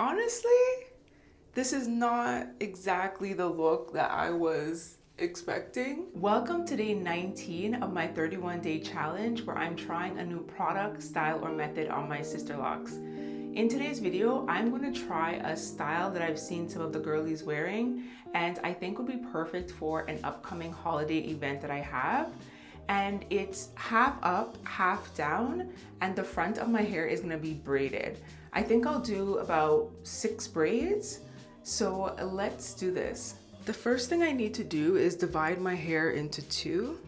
Honestly, this is not exactly the look that I was expecting. Welcome to day 19 of my 31-day challenge where I'm trying a new product, style, or method on my sister locks. In today's video, I'm going to try a style that I've seen some of the girlies wearing and I think would be perfect for an upcoming holiday event that I have. And it's half up, half down, and the front of my hair is gonna be braided. I think I'll do about 6 braids, so let's do this. The first thing I need to do is divide my hair into 2.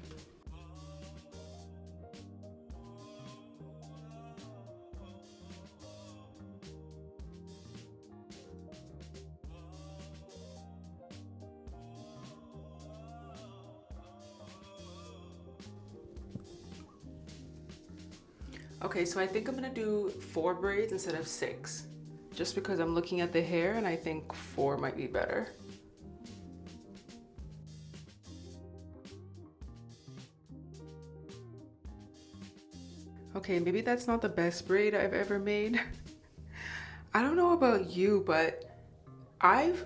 Okay, so I think I'm gonna do 4 braids instead of 6, just because I'm looking at the hair and I think 4 might be better. Okay, maybe that's not the best braid I've ever made. I don't know about you, but I've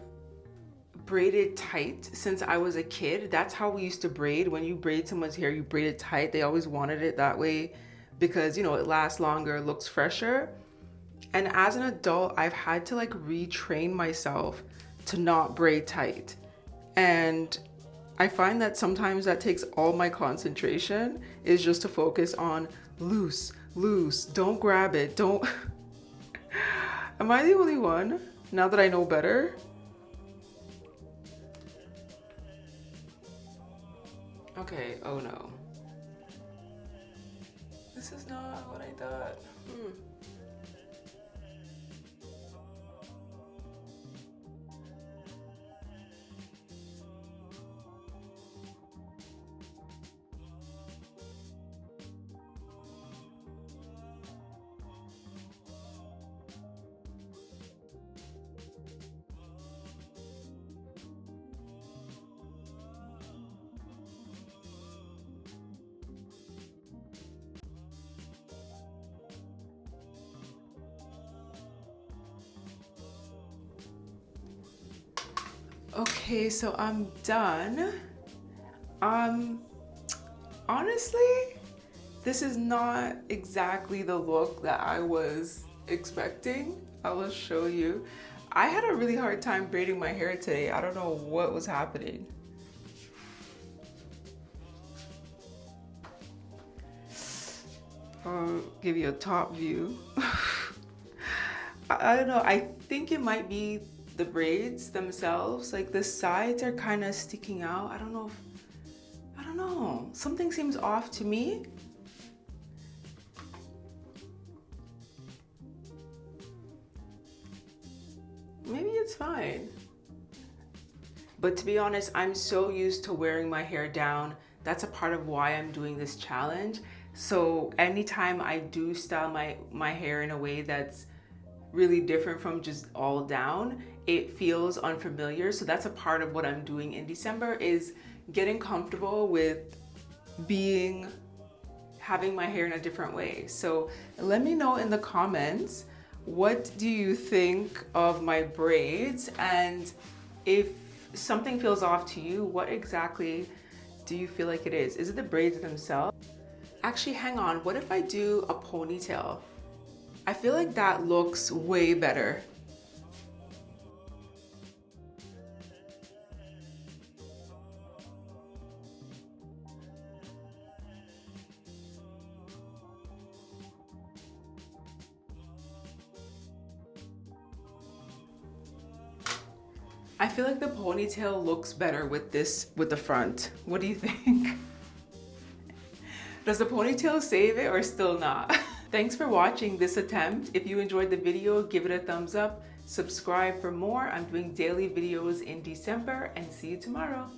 braided tight since I was a kid. That's how we used to braid. When you braid someone's hair, you braid it tight. They always wanted it that way because, you know, it lasts longer, looks fresher. And as an adult, I've had to like retrain myself to not braid tight. And I find that sometimes that takes all my concentration is just to focus on loose, loose, don't grab it, don't. Am I the only one now that I know better? Okay, oh no. This is not what I thought. Okay, so I'm done. Honestly, this is not exactly the look that I was expecting. I will show you. I had a really hard time braiding my hair today. I don't know what was happening. I'll give you a top view. I don't know, I think it might be the braids themselves. Like the sides are kind of sticking out. I don't know, something seems off to me. Maybe it's fine. But to be honest, I'm so used to wearing my hair down. That's a part of why I'm doing this challenge. So anytime I do style my hair in a way that's really different from just all down, it feels unfamiliar. So that's a part of what I'm doing in December, is getting comfortable with having my hair in a different way. So let me know in the comments, what do you think of my braids? And if something feels off to you, what exactly do you feel like it is? Is it the braids themselves? Actually, hang on, what if I do a ponytail? I feel like that looks way better. I feel like the ponytail looks better with the front. What do you think? Does the ponytail save it or still not? Thanks for watching this attempt. If you enjoyed the video, give it a thumbs up. Subscribe for more. I'm doing daily videos in December, and see you tomorrow.